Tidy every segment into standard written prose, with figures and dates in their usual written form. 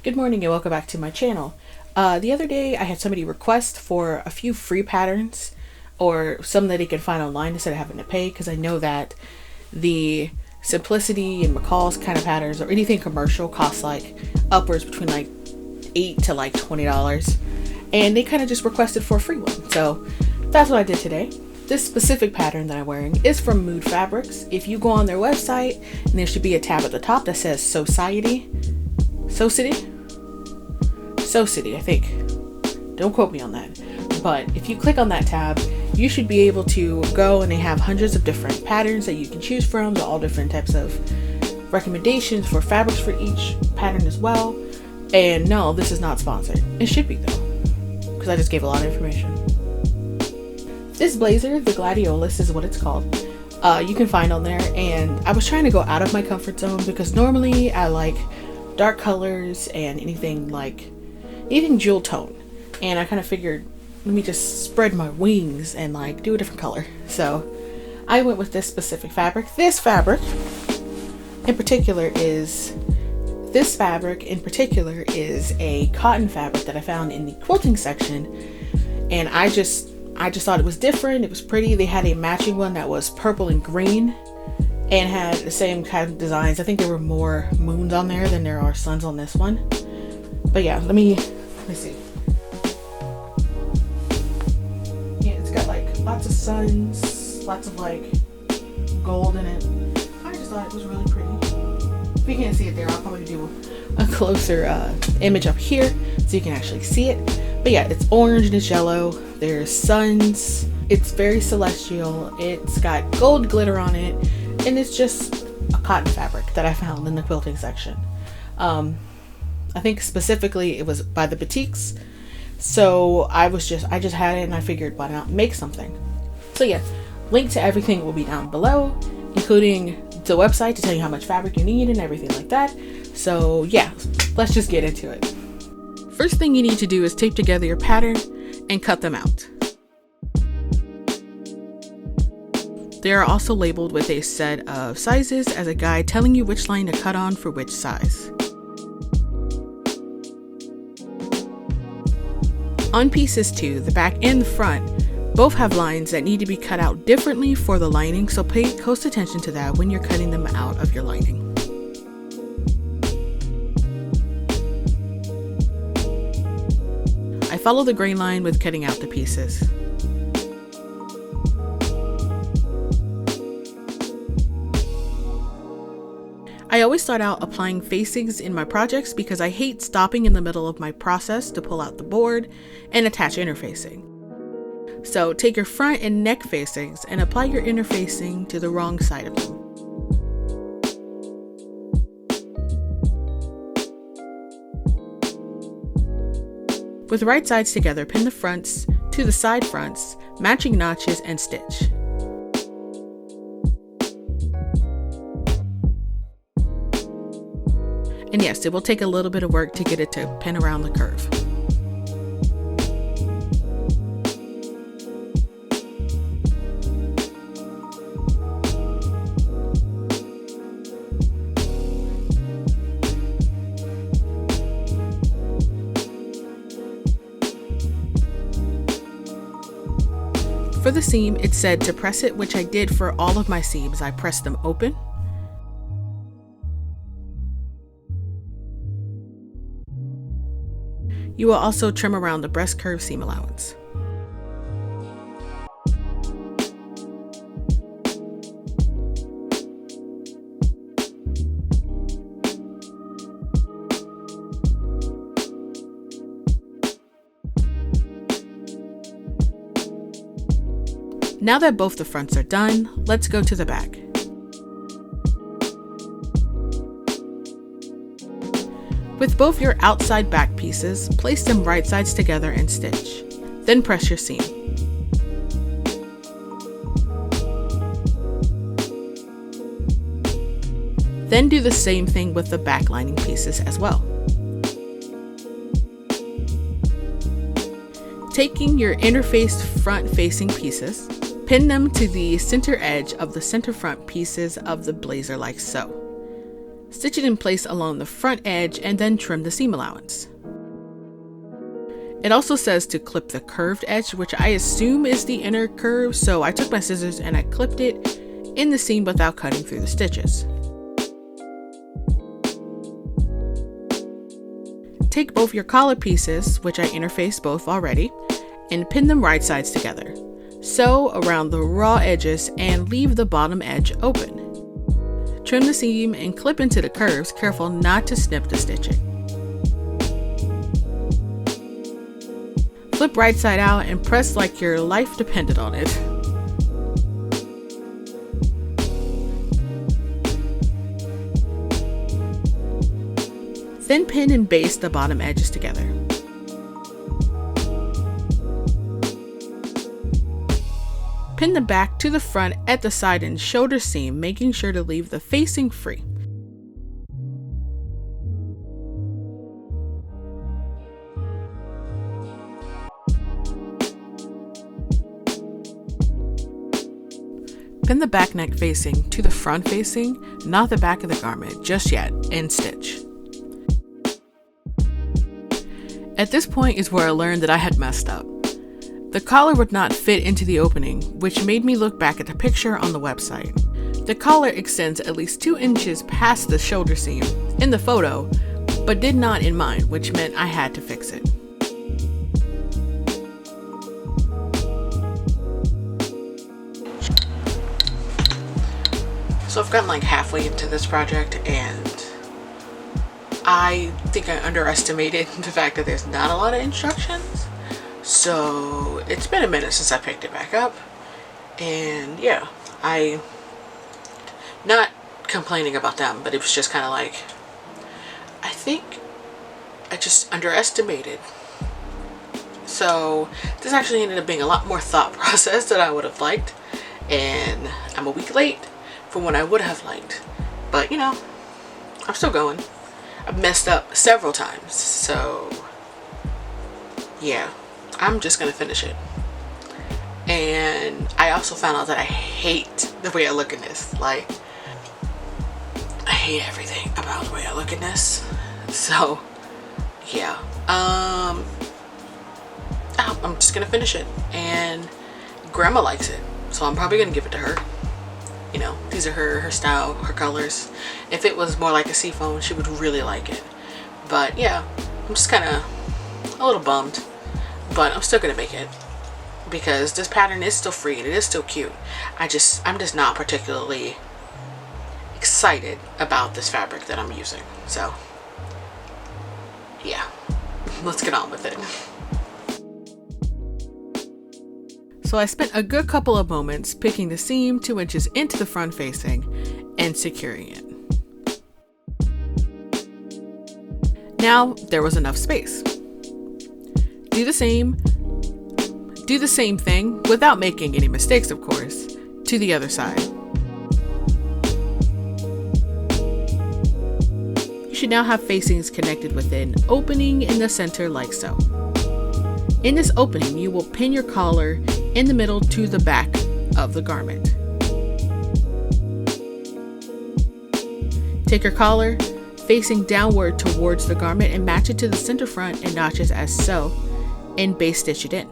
Good morning and welcome back to my channel. The other day I had somebody request for a few free patterns or some that they can find online instead of having to pay, because I know that the Simplicity and McCall's kind of patterns or anything commercial costs like upwards between like $8 to like $20, and they kind of just requested for a free one. So that's what I did today. This specific pattern that I'm wearing is from Mood Fabrics. If you go on their website, and there should be a tab at the top that says Society, I think. Don't quote me on that. But if you click on that tab, you should be able to go, and they have hundreds of different patterns that you can choose from. They're all different types of recommendations for fabrics for each pattern as well. And no, this is not sponsored. It should be though, because I just gave a lot of information. This blazer, the Gladiolus, is what it's called. You can find on there, and I was trying to go out of my comfort zone because normally I like dark colors and anything jewel tone, and I kind of figured, let me just spread my wings and like do a different color. So I went with this specific fabric. This fabric in particular is a cotton fabric that I found in the quilting section, and I just thought it was different. It was pretty. They had a matching one that was purple and green and had the same kind of designs. I think there were more moons on there than there are suns on this one. But yeah, let me see. Yeah, it's got like lots of suns, lots of like gold in it. I just thought it was really pretty. If you can't see it there, I'll probably do a closer image up here so you can actually see it. But yeah, it's orange and it's yellow. There's suns. It's very celestial. It's got gold glitter on it, and it's just a cotton fabric that I found in the quilting section. I think specifically it was by the boutiques. So I just had it, and I figured, why not make something? So yeah, link to everything will be down below, including the website to tell you how much fabric you need and everything like that. So yeah, let's just get into it. First thing you need to do is tape together your pattern and cut them out. They are also labeled with a set of sizes as a guide telling you which line to cut on for which size. On pieces 2, the back and the front both have lines that need to be cut out differently for the lining, so pay close attention to that when you're cutting them out of your lining. I follow the grain line with cutting out the pieces. I always start out applying facings in my projects because I hate stopping in the middle of my process to pull out the board and attach interfacing. So take your front and neck facings and apply your interfacing to the wrong side of them. With right sides together, pin the fronts to the side fronts, matching notches, and stitch. And yes, it will take a little bit of work to get it to pin around the curve. For the seam, it said to press it, which I did for all of my seams. I pressed them open. You will also trim around the breast curve seam allowance. Now that both the fronts are done, let's go to the back. With both your outside back pieces, place them right sides together and stitch. Then press your seam. Then do the same thing with the back lining pieces as well. Taking your interfaced front facing pieces, pin them to the center edge of the center front pieces of the blazer like so. Stitch it in place along the front edge and then trim the seam allowance. It also says to clip the curved edge, which I assume is the inner curve, so I took my scissors and I clipped it in the seam without cutting through the stitches. Take both your collar pieces, which I interfaced both already, and pin them right sides together. Sew around the raw edges and leave the bottom edge open. Trim the seam and clip into the curves, careful not to snip the stitching. Flip right side out and press like your life depended on it. Then pin and baste the bottom edges together. Pin the back to the front at the side and shoulder seam, making sure to leave the facing free. Pin the back neck facing to the front facing, not the back of the garment just yet, and stitch. At this point is where I learned that I had messed up. The collar would not fit into the opening, which made me look back at the picture on the website. The collar extends at least 2 inches past the shoulder seam in the photo, but did not in mine, which meant I had to fix it. So I've gotten like halfway into this project and I think I underestimated the fact that there's not a lot of instructions. So it's been a minute since I picked it back up, and yeah, I not complaining about them, but it was just kind of like, I think I just underestimated. So this actually ended up being a lot more thought process than I would have liked, and I'm a week late from what I would have liked, but you know, I'm still going. I've messed up several times, so yeah, I'm just gonna finish it. And I also found out that I hate the way I look in this. Like, I hate everything about the way I look in this. So yeah, I'm just gonna finish it, and Grandma likes it, so I'm probably gonna give it to her. You know, these are her style, her colors. If it was more like a seafoam, she would really like it. But yeah, I'm just kind of a little bummed, but I'm still gonna make it because this pattern is still free and it is still cute. I'm just not particularly excited about this fabric that I'm using. So yeah, let's get on with it. So I spent a good couple of moments picking the seam 2 inches into the front facing and securing it. Now there was enough space. Do the same thing, without making any mistakes of course, to the other side. You should now have facings connected with an opening in the center like so. In this opening, you will pin your collar in the middle to the back of the garment. Take your collar facing downward towards the garment and match it to the center front and notches as so, and base stitch it in.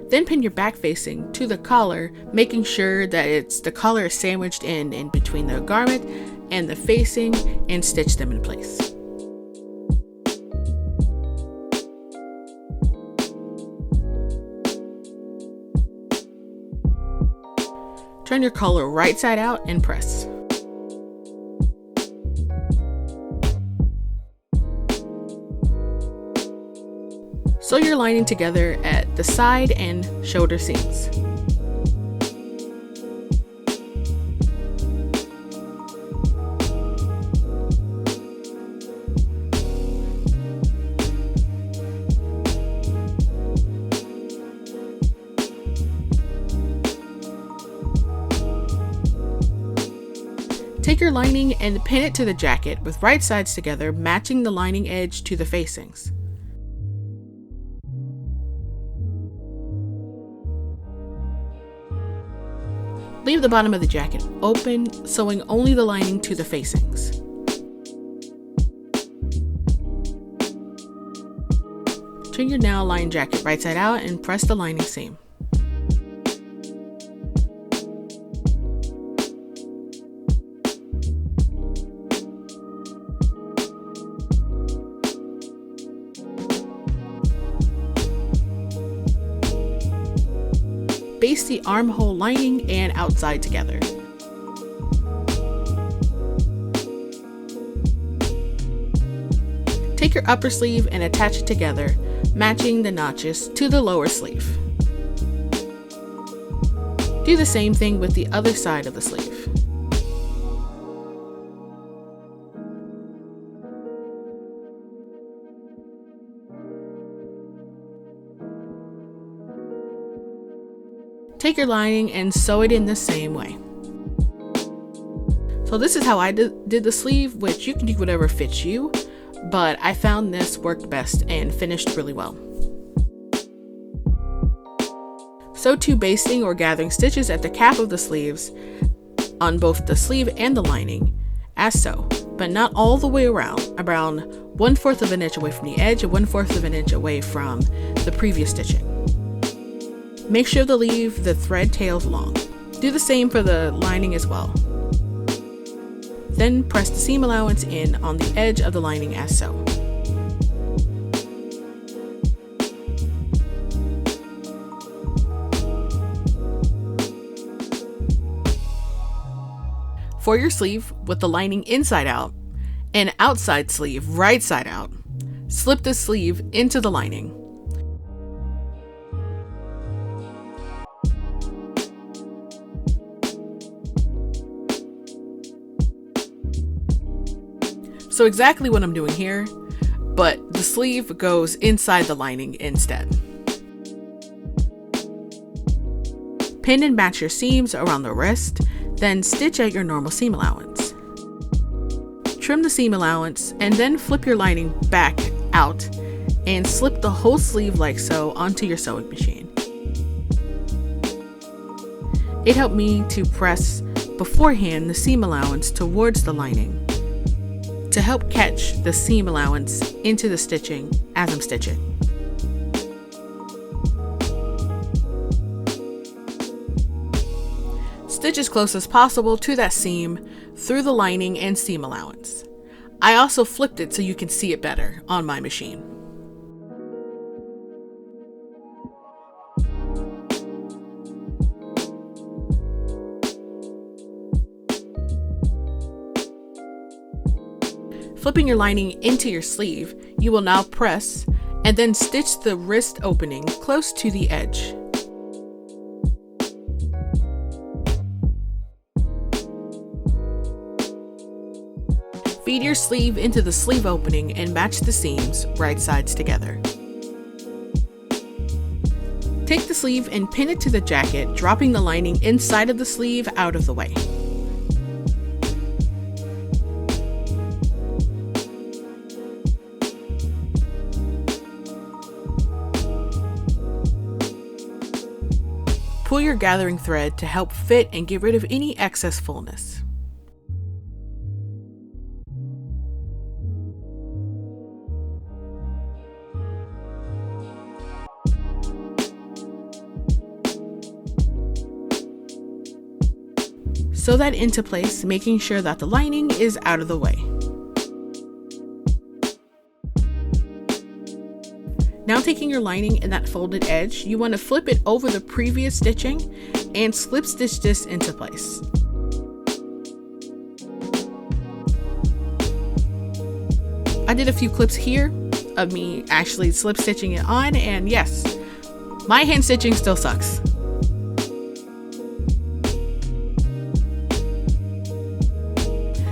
Then pin your back facing to the collar, making sure that the collar is sandwiched in between the garment and the facing, and stitch them in place. Turn your collar right side out and press. Sew your lining together at the side and shoulder seams. Take your lining and pin it to the jacket with right sides together, matching the lining edge to the facings. Leave the bottom of the jacket open, sewing only the lining to the facings. Turn your now lined jacket right side out and press the lining seam. Baste the armhole lining and outside together. Take your upper sleeve and attach it together, matching the notches to the lower sleeve. Do the same thing with the other side of the sleeve. Take your lining and sew it in the same way. So this is how I did the sleeve, which you can do whatever fits you, but I found this worked best and finished really well. Sew 2 basting or gathering stitches at the cap of the sleeves on both the sleeve and the lining, as so, but not all the way around 1/4 of an inch away from the edge and 1/4 of an inch away from the previous stitching. Make sure to leave the thread tails long. Do the same for the lining as well. Then press the seam allowance in on the edge of the lining as so. For your sleeve, with the lining inside out and outside sleeve right side out, slip the sleeve into the lining. So exactly what I'm doing here, but the sleeve goes inside the lining instead. Pin and match your seams around the wrist, then stitch at your normal seam allowance. Trim the seam allowance and then flip your lining back out and slip the whole sleeve like so onto your sewing machine. It helped me to press beforehand the seam allowance towards the lining to help catch the seam allowance into the stitching as I'm stitching. Stitch as close as possible to that seam through the lining and seam allowance. I also flipped it so you can see it better on my machine. Flipping your lining into your sleeve, you will now press and then stitch the wrist opening close to the edge. Feed your sleeve into the sleeve opening and match the seams right sides together. Take the sleeve and pin it to the jacket, dropping the lining inside of the sleeve out of the way. Pull your gathering thread to help fit and get rid of any excess fullness. Sew that into place, making sure that the lining is out of the way. Now taking your lining and that folded edge, you want to flip it over the previous stitching and slip stitch this into place. I did a few clips here of me actually slip stitching it on, and yes, my hand stitching still sucks.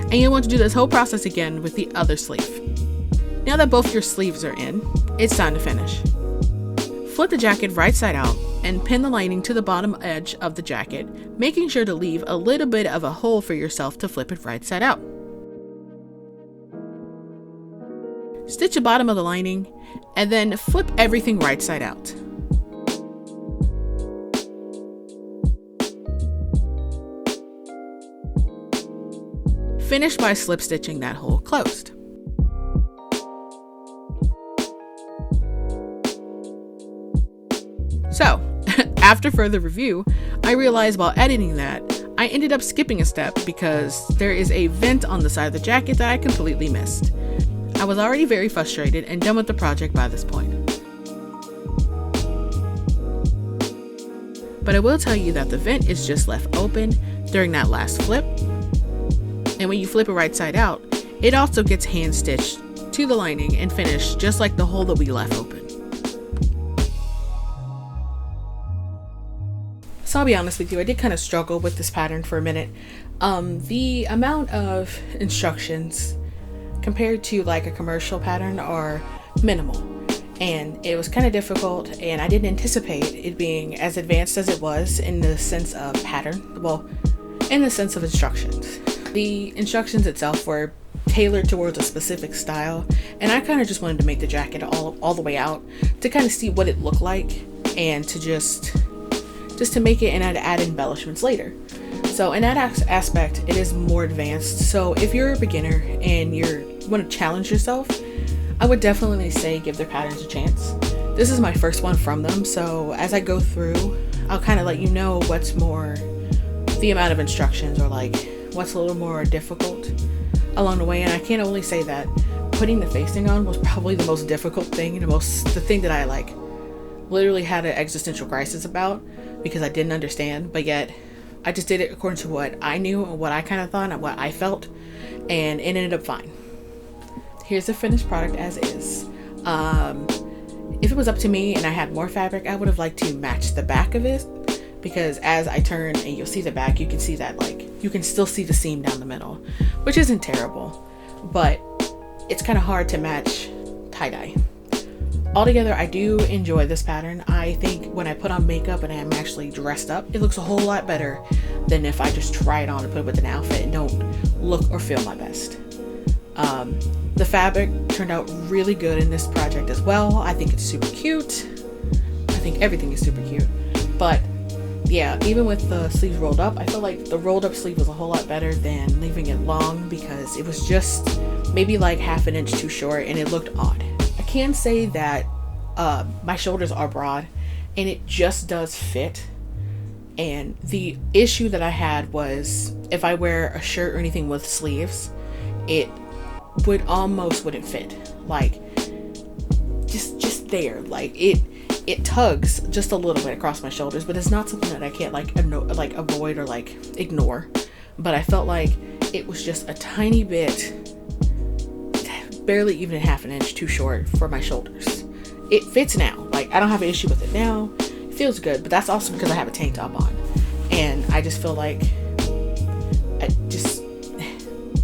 And you'll want to do this whole process again with the other sleeve. Now that both your sleeves are in, it's time to finish. Flip the jacket right side out and pin the lining to the bottom edge of the jacket, making sure to leave a little bit of a hole for yourself to flip it right side out. Stitch the bottom of the lining and then flip everything right side out. finish by slip stitching that hole closed. So, after further review, I realized while editing that, I ended up skipping a step because there is a vent on the side of the jacket that I completely missed. I was already very frustrated and done with the project by this point. But I will tell you that the vent is just left open during that last flip. And when you flip it right side out, it also gets hand stitched to the lining and finished just like the hole that we left open. So I'll be honest with you, I did kind of struggle with this pattern for a minute. The amount of instructions compared to like a commercial pattern are minimal, and it was kind of difficult, and I didn't anticipate it being as advanced as it was in the sense of pattern, well, in the sense of instructions. The instructions itself were tailored towards a specific style, and I kind of just wanted to make the jacket all the way out to kind of see what it looked like, and to just to make it and I'd add embellishments later. So in that aspect, it is more advanced. So if you're a beginner and you want to challenge yourself, I would definitely say give their patterns a chance. This is my first one from them, so as I go through, I'll kind of let you know what's more the amount of instructions, or like what's a little more difficult along the way. And I can't only say that putting the facing on was probably the most difficult thing, and the thing that I like literally had an existential crisis about, because I didn't understand, but yet I just did it according to what I knew and what I kind of thought and what I felt, and it ended up fine. Here's the finished product as is. If it was up to me and I had more fabric, I would have liked to match the back of it, because as I turn and you'll see the back, you can see that like you can still see the seam down the middle, which isn't terrible, but it's kind of hard to match tie-dye. Altogether, I do enjoy this pattern. I think when I put on makeup and I'm actually dressed up, it looks a whole lot better than if I just try it on and put it with an outfit and don't look or feel my best. The fabric turned out really good in this project as well. I think it's super cute. I think everything is super cute. But yeah, even with the sleeves rolled up, I feel like the rolled up sleeve was a whole lot better than leaving it long, because it was just maybe like half an inch too short and it looked odd. I can say that my shoulders are broad and it just does fit. And the issue that I had was if I wear a shirt or anything with sleeves, it wouldn't fit. Like just there, like it tugs just a little bit across my shoulders, but it's not something that I can't like avoid or like ignore. But I felt like it was just a tiny bit, barely even half an inch too short for my shoulders. It fits now. Like, I don't have an issue with it now. It feels good, but that's also because I have a tank top on. And I just feel like I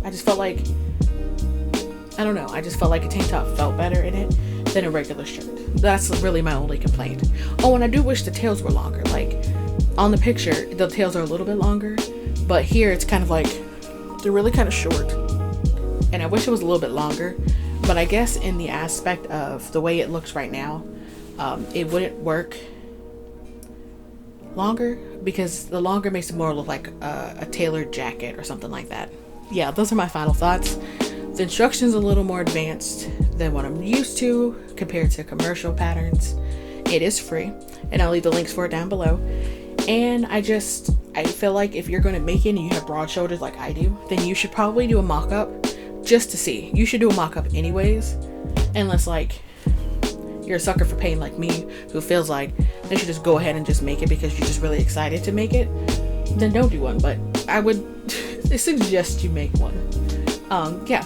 just felt like a tank top felt better in it than a regular shirt. That's really my only complaint. Oh, and I do wish the tails were longer. Like, on the picture, the tails are a little bit longer, but here it's kind of like they're really kind of short. And I wish it was a little bit longer, but I guess in the aspect of the way it looks right now, it wouldn't work longer, because the longer makes it more look like a tailored jacket or something like that. Yeah, those are my final thoughts. The instructions are a little more advanced than what I'm used to compared to commercial patterns. It is free, and I'll leave the links for it down below. And I feel like if you're going to make it and you have broad shoulders like I do, then you should probably do a mock-up just to see. You should do a mock-up anyways, unless like you're a sucker for pain like me, who feels like they should just go ahead and just make it because you're just really excited to make it. Then don't do one, but I would suggest you make one. Yeah.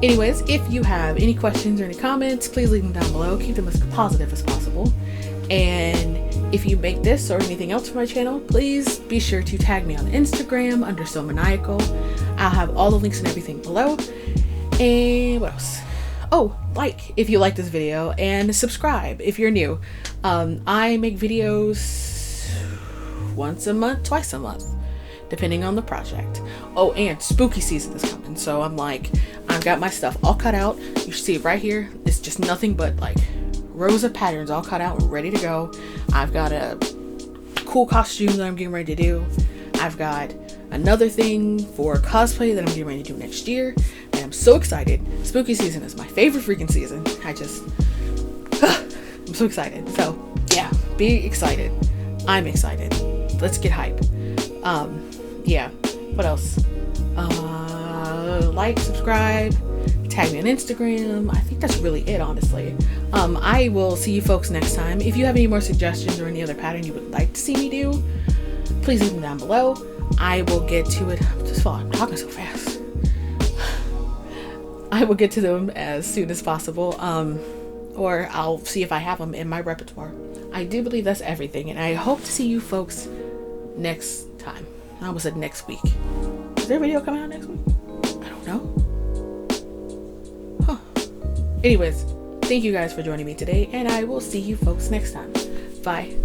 Anyways, if you have any questions or any comments, please leave them down below. Keep them as positive as possible. And if you make this or anything else for my channel, please be sure to tag me on Instagram under SoManiacal. I'll have all the links and everything below. And what else? Oh, like if you like this video, and subscribe if you're new. I make videos once a month, twice a month, depending on the project. Oh, and spooky season is coming, so I've got my stuff all cut out. You see it right here. It's just nothing but like rows of patterns all cut out and ready to go. I've got a cool costume that I'm getting ready to do. I've got another thing for cosplay that I'm getting ready to do next year. And I'm so excited. Spooky season is my favorite freaking season. I'm so excited. So yeah, be excited. I'm excited. Let's get hype. Yeah. What else? Like, subscribe, tag me on Instagram. I think that's really it, honestly. I will see you folks next time. If you have any more suggestions or any other pattern you would like to see me do, please leave them down below. I will get to it. I'm talking so fast. I will get to them as soon as possible. Or I'll see if I have them in my repertoire. I do believe that's everything, and I hope to see you folks next time. I almost said next week. Is there a video coming out next week? I don't know. Huh. Anyways, thank you guys for joining me today, and I will see you folks next time. Bye.